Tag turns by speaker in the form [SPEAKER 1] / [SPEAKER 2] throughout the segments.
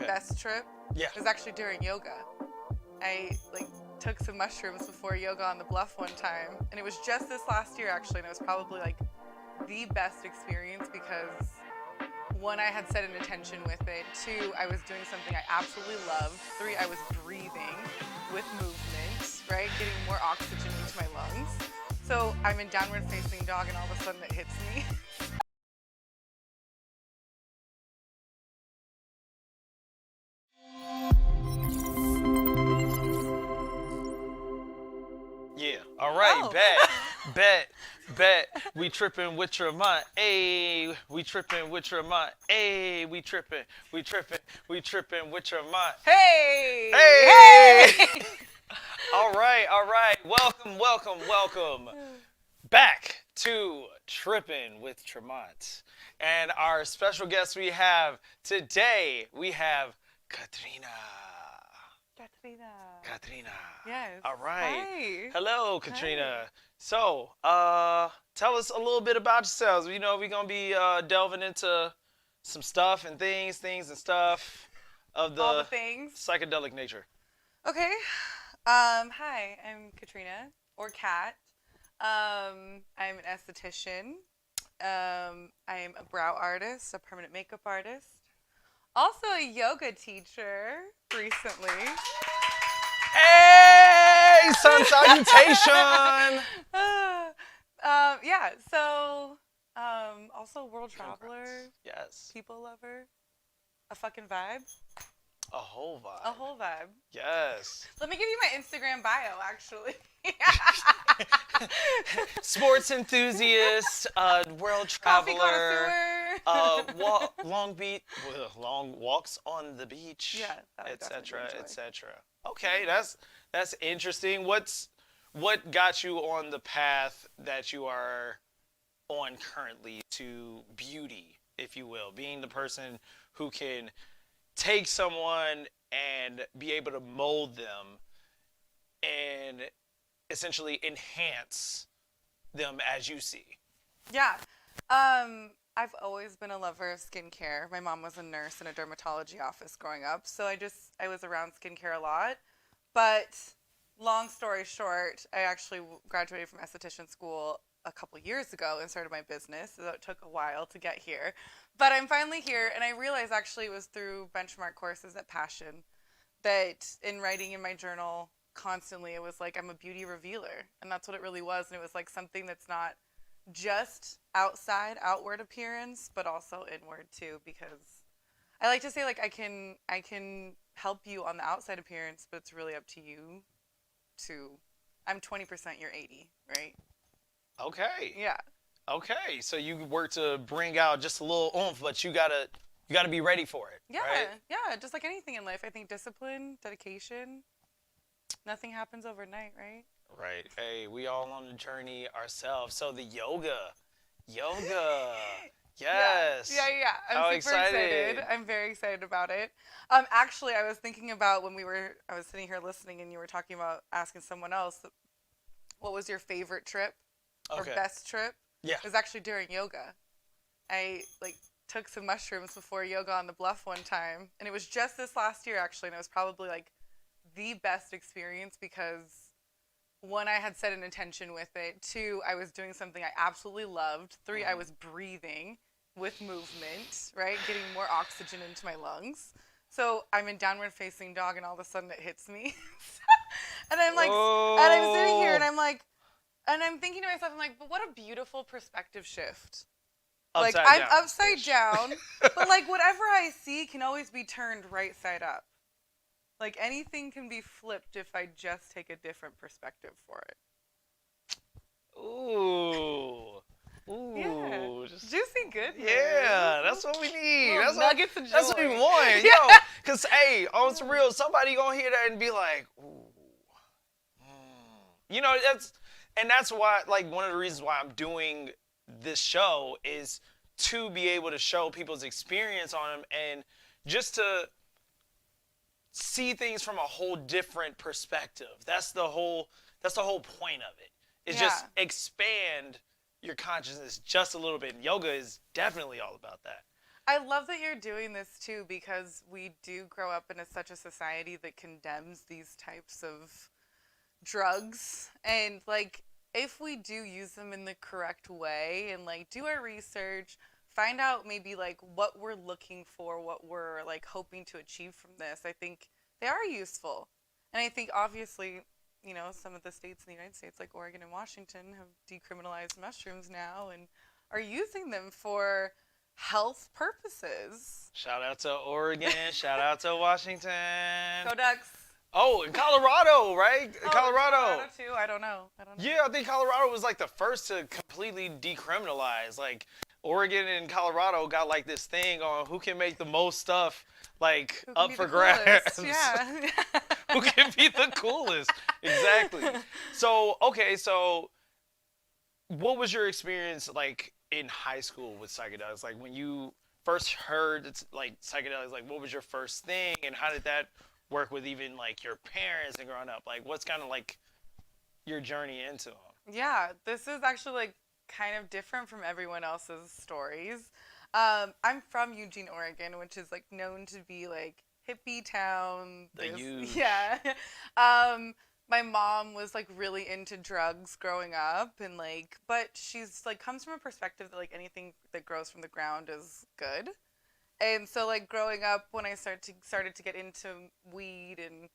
[SPEAKER 1] Okay.
[SPEAKER 2] best trip
[SPEAKER 1] Yeah.
[SPEAKER 2] was actually during yoga. I took some mushrooms before yoga on the bluff one time, and it was just this last year actually, and it was probably the best experience because one, I had set an intention with it. Two, I was doing something I absolutely loved. Three, I was breathing with movement, right? Getting more oxygen into my lungs. So I'm in downward facing dog and all of a sudden it hits me.
[SPEAKER 1] Yeah. All right.
[SPEAKER 2] Oh.
[SPEAKER 1] Bet. We tripping with Tremont. Hey, we tripping with Tremont. Hey, we tripping with Tremont.
[SPEAKER 2] Hey!
[SPEAKER 1] Hey! All right. Welcome. Back to Trippin with Tremont. And our special guest we have today, we have Katrina. Katrina.
[SPEAKER 2] Yes.
[SPEAKER 1] All right.
[SPEAKER 2] Hi.
[SPEAKER 1] Hello, Katrina.
[SPEAKER 2] Hi.
[SPEAKER 1] So, tell us a little bit about yourselves. You know, we're going to be delving into some stuff and things and stuff of
[SPEAKER 2] All
[SPEAKER 1] the
[SPEAKER 2] the things.
[SPEAKER 1] psychedelic nature.
[SPEAKER 2] Okay. Hi, I'm Katrina, or Kat. I'm an esthetician. I'm a brow artist, a permanent makeup artist. Also a yoga teacher recently.
[SPEAKER 1] Hey, sun salutation.
[SPEAKER 2] Yeah, so also world traveler,
[SPEAKER 1] Yes.
[SPEAKER 2] people lover, a fucking vibe.
[SPEAKER 1] A whole vibe.
[SPEAKER 2] A whole vibe.
[SPEAKER 1] Yes.
[SPEAKER 2] Let me give you my Instagram bio, actually.
[SPEAKER 1] Sports enthusiast, world
[SPEAKER 2] Coffee
[SPEAKER 1] traveler,
[SPEAKER 2] connoisseur.
[SPEAKER 1] long walks on the beach,
[SPEAKER 2] Yeah, that I
[SPEAKER 1] etc.,
[SPEAKER 2] definitely enjoy.
[SPEAKER 1] etc. Okay, that's interesting. What got you on the path that you are on currently to beauty, if you will, being the person who can take someone and be able to mold them and essentially enhance them as you see?
[SPEAKER 2] Yeah. I've always been a lover of skincare. My mom was a nurse in a dermatology office growing up, so I was around skincare a lot. But long story short, I actually graduated from esthetician school a couple years ago and started my business, so it took a while to get here. But I'm finally here, and I realized actually it was through benchmark courses at Passion that in writing in my journal constantly, it was like I'm a beauty revealer, and that's what it really was. And it was like something that's not just outward appearance, but also inward too, because I like to say I can help you on the outside appearance, but it's really up to you to. I'm 20%, you're 80, right?
[SPEAKER 1] Okay.
[SPEAKER 2] Yeah.
[SPEAKER 1] Okay. So you work to bring out just a little oomph, but you gotta be ready for it.
[SPEAKER 2] Yeah.
[SPEAKER 1] Right?
[SPEAKER 2] Yeah. Just like anything in life, I think discipline, dedication, nothing happens overnight, right?
[SPEAKER 1] Right. Hey, we all on the journey ourselves. So the yoga. Yes.
[SPEAKER 2] Yeah. I'm
[SPEAKER 1] How
[SPEAKER 2] super
[SPEAKER 1] excited.
[SPEAKER 2] excited. I'm very excited about it. Actually, I was thinking about I was sitting here listening and you were talking about asking someone else, what was your favorite trip or
[SPEAKER 1] Okay.
[SPEAKER 2] best trip?
[SPEAKER 1] Yeah.
[SPEAKER 2] It was actually during yoga. I took some mushrooms before yoga on the bluff one time, and it was just this last year actually, and it was probably the best experience because one, I had set an intention with it. Two, I was doing something I absolutely loved. Three, I was breathing with movement, right? Getting more oxygen into my lungs. So I'm in downward facing dog and all of a sudden it hits me. And I'm and I'm sitting here and I'm thinking to myself, I'm like, but what a beautiful perspective shift. I'm upside down, but whatever I see can always be turned right side up. Anything can be flipped if I just take a different perspective for it.
[SPEAKER 1] Ooh.
[SPEAKER 2] Yeah. Juicy goodness.
[SPEAKER 1] Yeah, that's what we need.
[SPEAKER 2] Nuggets of joy.
[SPEAKER 1] That's what we want.
[SPEAKER 2] Yeah.
[SPEAKER 1] Yo, because, hey, on some real, somebody going to hear that and be like, ooh. You know, that's why, one of the reasons why I'm doing this show is to be able to show people's experience on them and just to see things from a whole different perspective. That's the whole point of it. Is just expand your consciousness just a little bit. And yoga is definitely all about that.
[SPEAKER 2] I love that you're doing this too, because we do grow up in such a society that condemns these types of drugs. And like, if we do use them in the correct way and like do our research, find out maybe like what we're looking for, what we're like hoping to achieve from this, I think they are useful. And I think obviously, some of the states in the United States, like Oregon and Washington, have decriminalized mushrooms now and are using them for health purposes.
[SPEAKER 1] Shout out to Oregon. Shout out to Washington.
[SPEAKER 2] Go Ducks.
[SPEAKER 1] Oh, in Colorado, right?
[SPEAKER 2] Oh,
[SPEAKER 1] Colorado.
[SPEAKER 2] too. I don't know.
[SPEAKER 1] Yeah, I think Colorado was like the first to completely decriminalize. Like Oregon and Colorado got like this thing on who can make the most stuff like
[SPEAKER 2] Who can
[SPEAKER 1] up
[SPEAKER 2] be
[SPEAKER 1] for
[SPEAKER 2] the
[SPEAKER 1] grabs.
[SPEAKER 2] coolest? Yeah.
[SPEAKER 1] Who can be the coolest? Exactly. So, okay, so what was your experience like in high school with psychedelics? Like when you first heard it's like psychedelics, like what was your first thing and how did that work with even like your parents and growing up? Like what's kind of like your journey into them?
[SPEAKER 2] Yeah, this is actually like kind of different from everyone else's stories. I'm from Eugene, Oregon, which is like known to be like hippie town. Yeah. My mom was like really into drugs growing up, and like, but she's like comes from a perspective that like anything that grows from the ground is good. And so like growing up, when I started to get into weed, and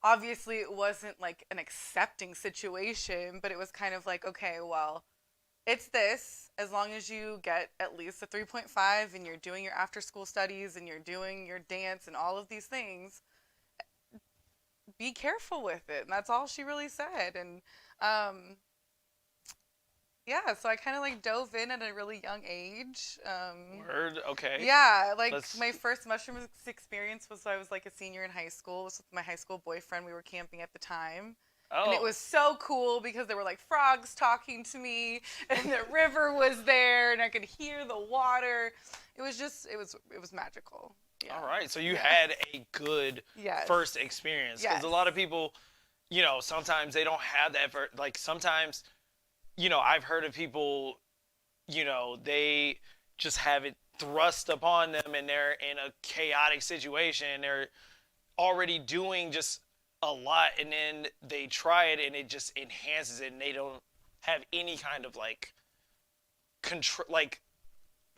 [SPEAKER 2] obviously it wasn't like an accepting situation, but it was kind of like, okay, well, it's this, as long as you get at least a 3.5 and you're doing your after school studies and you're doing your dance and all of these things, be careful with it. And that's all she really said. And yeah, so I kind of like dove in at a really young age.
[SPEAKER 1] Word, okay.
[SPEAKER 2] Yeah, like my first mushroom experience was when I was like a senior in high school. It was with my high school boyfriend. We were camping at the time.
[SPEAKER 1] Oh.
[SPEAKER 2] And it was so cool because there were like frogs talking to me and the river was there and I could hear the water. It was magical. Yeah.
[SPEAKER 1] All right. So you had a good first experience. Because a lot of people, sometimes they don't have that. Like sometimes, I've heard of people, they just have it thrust upon them and they're in a chaotic situation. They're already doing just a lot and then they try it and it just enhances it and they don't have any kind of like control, like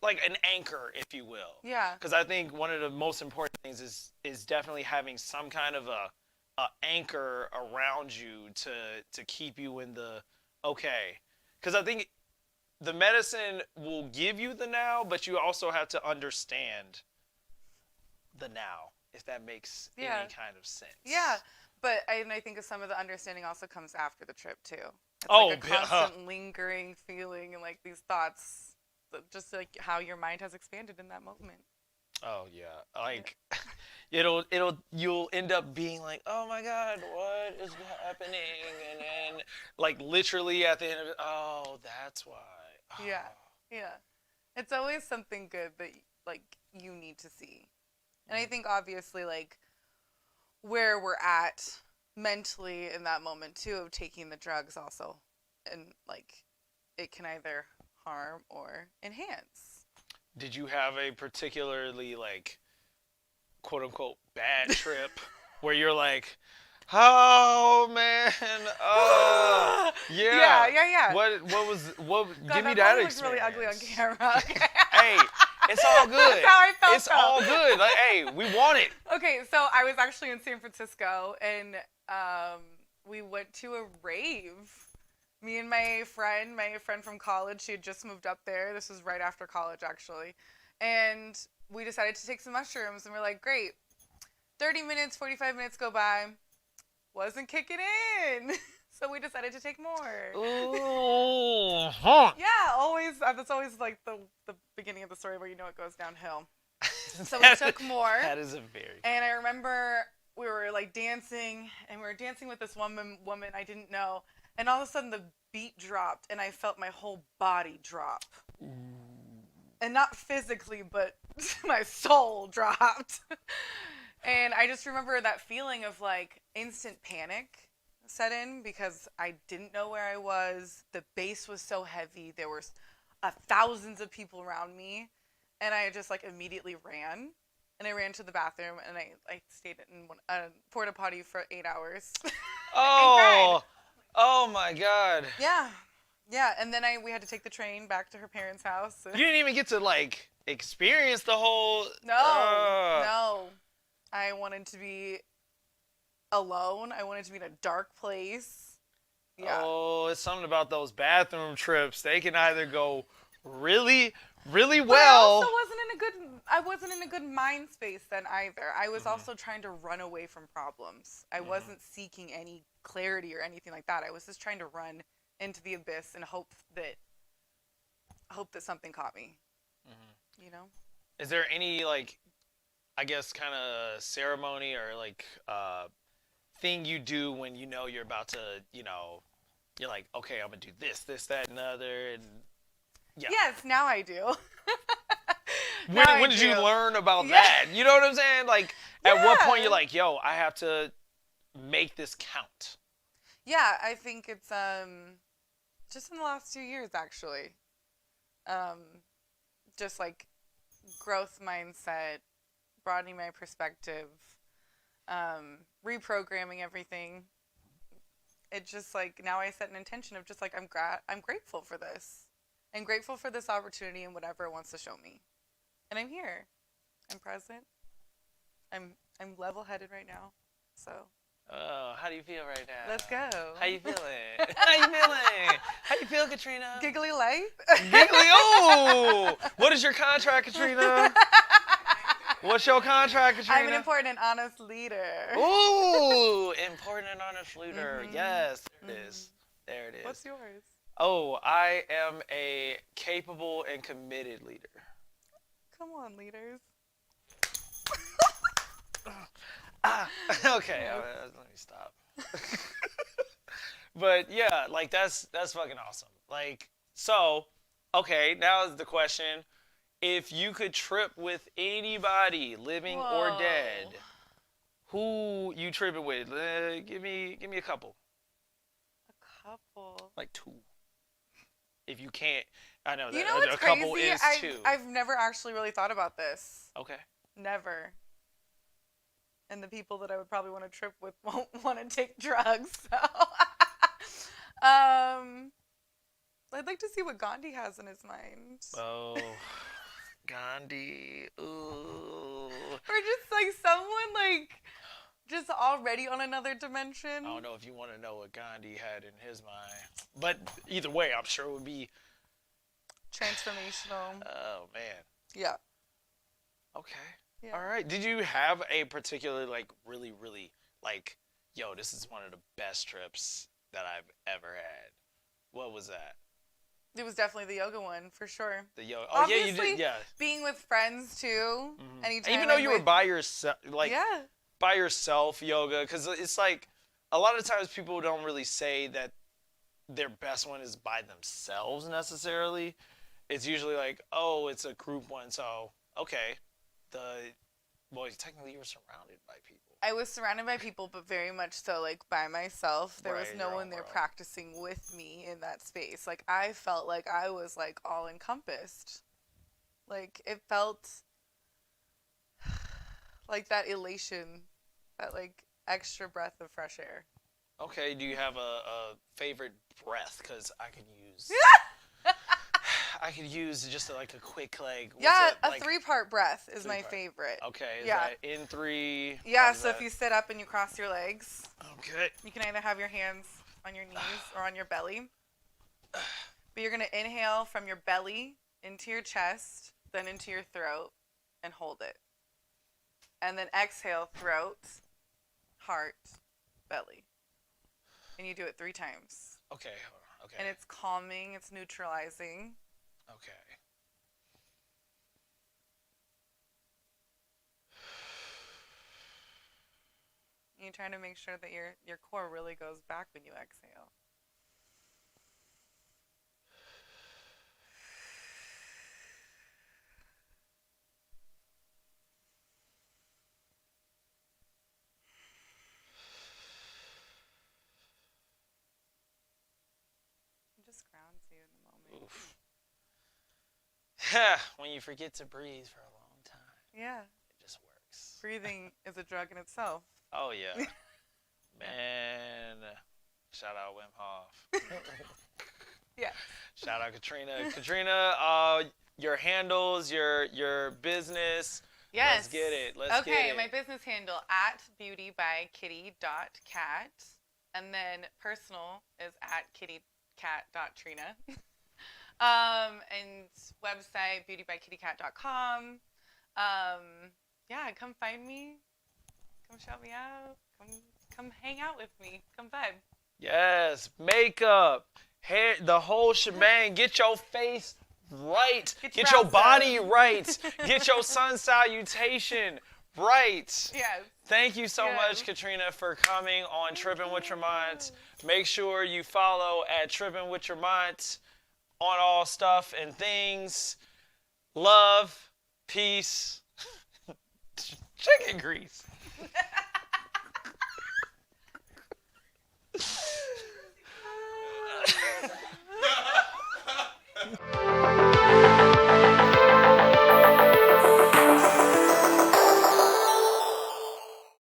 [SPEAKER 1] an anchor, if you will.
[SPEAKER 2] Yeah.
[SPEAKER 1] Because I think one of the most important things is definitely having some kind of a anchor around you to keep you in the okay. Because I think the medicine will give you the now, but you also have to understand the now, if that makes any kind of sense.
[SPEAKER 2] Yeah. But I think some of the understanding also comes after the trip too. It's like a constant lingering feeling and like these thoughts, just like how your mind has expanded in that moment.
[SPEAKER 1] Oh yeah, like you'll end up being like, oh my God, what is happening? And then like literally at the end of it, oh, that's why. Oh.
[SPEAKER 2] Yeah. It's always something good that like you need to see, and I think obviously like where we're at mentally in that moment too of taking the drugs also, and like it can either harm or enhance.
[SPEAKER 1] Did you have a particularly like quote unquote bad trip where you're like, oh man,
[SPEAKER 2] yeah.
[SPEAKER 1] What
[SPEAKER 2] God,
[SPEAKER 1] give me that experience.
[SPEAKER 2] Looks really ugly on camera.
[SPEAKER 1] Hey, it's all good.
[SPEAKER 2] That's how I felt.
[SPEAKER 1] It's all good. Like, hey, we want it.
[SPEAKER 2] Okay, so I was actually in San Francisco and we went to a rave. Me and my friend from college, she had just moved up there. This was right after college, actually. And we decided to take some mushrooms, and we're like, great. 30 minutes, 45 minutes go by. Wasn't kicking in. So we decided to take more.
[SPEAKER 1] Ooh, huh.
[SPEAKER 2] Yeah, always. That's always like the beginning of the story where you know it goes downhill. So we took more.
[SPEAKER 1] That is a very...
[SPEAKER 2] And I remember we were like dancing, and we were dancing with this woman I didn't know. And all of a sudden the beat dropped and I felt my whole body drop. Ooh. And not physically, but my soul dropped. And I just remember that feeling of like instant panic set in because I didn't know where I was. The bass was so heavy. There were thousands of people around me. and I just like immediately ran. And I ran to the bathroom and I stayed in a porta potty for 8 hours. And cried.
[SPEAKER 1] Oh, oh my God.
[SPEAKER 2] Yeah. Yeah. And then we had to take the train back to her parents' house.
[SPEAKER 1] You didn't even get to like experience the whole.
[SPEAKER 2] No. I wanted to be alone. I wanted to be in a dark place. Yeah.
[SPEAKER 1] Oh, it's something about those bathroom trips. They can either go really, really
[SPEAKER 2] But
[SPEAKER 1] well.
[SPEAKER 2] I wasn't in a good mind space then either. I was also trying to run away from problems. I wasn't seeking any clarity or anything like that. I was just trying to run into the abyss and hope that something caught me. You know?
[SPEAKER 1] Is there any like, I guess, kind of ceremony or like thing you do when you know you're about to, you're like, okay, I'm gonna do this, that, and the other, and yeah.
[SPEAKER 2] Yes, now I do.
[SPEAKER 1] When did you learn about that? You know what I'm saying? Like, at what point you're like, yo, I have to make this count?
[SPEAKER 2] Yeah, I think it's just in the last 2 years actually. Just like growth mindset, broadening my perspective, reprogramming everything. It just like now I set an intention of just like I'm grateful for this. I'm grateful for this opportunity and whatever it wants to show me. And I'm here. I'm present. I'm level-headed right now. So.
[SPEAKER 1] Oh, how do you feel right now?
[SPEAKER 2] Let's go.
[SPEAKER 1] How you feeling? How you feeling? How you feel, Katrina?
[SPEAKER 2] Giggly light.
[SPEAKER 1] Giggly. Oh, what is your contract, Katrina? What's your contract, Katrina?
[SPEAKER 2] I'm an important and honest leader.
[SPEAKER 1] Ooh, important and honest leader. Yes, there it is. There it is.
[SPEAKER 2] What's yours?
[SPEAKER 1] Oh, I am a capable and committed leader.
[SPEAKER 2] Come on, leaders.
[SPEAKER 1] Okay, let me stop. But yeah, like that's fucking awesome. Like, so, okay, now is the question. If you could trip with anybody, living or dead, who you tripping with? Give me a couple.
[SPEAKER 2] A couple.
[SPEAKER 1] Like two. If you can't, I know that
[SPEAKER 2] you know what's
[SPEAKER 1] a couple
[SPEAKER 2] crazy?
[SPEAKER 1] is two.
[SPEAKER 2] I've never actually really thought about this.
[SPEAKER 1] Okay.
[SPEAKER 2] Never. And the people that I would probably want to trip with won't want to take drugs. So, I'd like to see what Gandhi has in his mind.
[SPEAKER 1] Oh, Gandhi. Ooh.
[SPEAKER 2] Or just like someone like just already on another dimension.
[SPEAKER 1] I don't know if you want to know what Gandhi had in his mind, but either way, I'm sure it would be
[SPEAKER 2] transformational.
[SPEAKER 1] Oh man.
[SPEAKER 2] Yeah.
[SPEAKER 1] Okay.
[SPEAKER 2] Yeah.
[SPEAKER 1] All right. Did you have a particular like really like, yo, this is one of the best trips that I've ever had? What was that?
[SPEAKER 2] It was definitely the yoga one for sure.
[SPEAKER 1] The yoga. Oh
[SPEAKER 2] Obviously,
[SPEAKER 1] yeah, you did. Yeah.
[SPEAKER 2] Being with friends too. Anytime.
[SPEAKER 1] Even though you were by yourself, like
[SPEAKER 2] yeah.
[SPEAKER 1] by yourself yoga, because it's like a lot of times people don't really say that their best one is by themselves necessarily. It's usually like, oh, it's a group one, so okay. Well, technically you were surrounded by people.
[SPEAKER 2] I was surrounded by people, but very much so like by myself. There was no one there
[SPEAKER 1] world.
[SPEAKER 2] practicing with me in that space. Like I felt like I was like all encompassed. Like it felt like that elation, that like extra breath of fresh air.
[SPEAKER 1] Okay, do you have a favorite breath? Because I could use... I could use just like a quick like...
[SPEAKER 2] a 3-part breath is my favorite.
[SPEAKER 1] Okay, is that in 3?
[SPEAKER 2] Yeah, so if you sit up and you cross your legs.
[SPEAKER 1] Okay.
[SPEAKER 2] You can either have your hands on your knees or on your belly. But you're going to inhale from your belly into your chest, then into your throat, and hold it. And then exhale, throat, heart, belly. And you do it 3 times.
[SPEAKER 1] Okay, okay.
[SPEAKER 2] And it's calming, it's neutralizing.
[SPEAKER 1] Okay.
[SPEAKER 2] You're trying to make sure that your core really goes back when you exhale. It just grounds you in the moment.
[SPEAKER 1] Oof. when you forget to breathe for a long time,
[SPEAKER 2] Yeah.
[SPEAKER 1] it just works.
[SPEAKER 2] Breathing is a drug in itself.
[SPEAKER 1] Oh, yeah. Man. Shout out Wim Hof.
[SPEAKER 2] Yeah.
[SPEAKER 1] Shout out Katrina. Katrina, your handles, your business.
[SPEAKER 2] Yes.
[SPEAKER 1] Let's get it. Let's get
[SPEAKER 2] Okay,
[SPEAKER 1] it.
[SPEAKER 2] my business handle at beautybykitty.cat. And then personal is at kittycat.trina. And website beautybykittycat.com. Yeah, come find me. Come shout me out. Come hang out with me. Come vibe.
[SPEAKER 1] Yes, makeup, hair, the whole shebang. Get your face right. Get your body right. Get your sun salutation right.
[SPEAKER 2] Yes.
[SPEAKER 1] Thank you so much, Katrina, for coming on Trippin' with Tremont. Make sure you follow at Trippin' with Tremont on all stuff and things. Love, peace, chicken grease.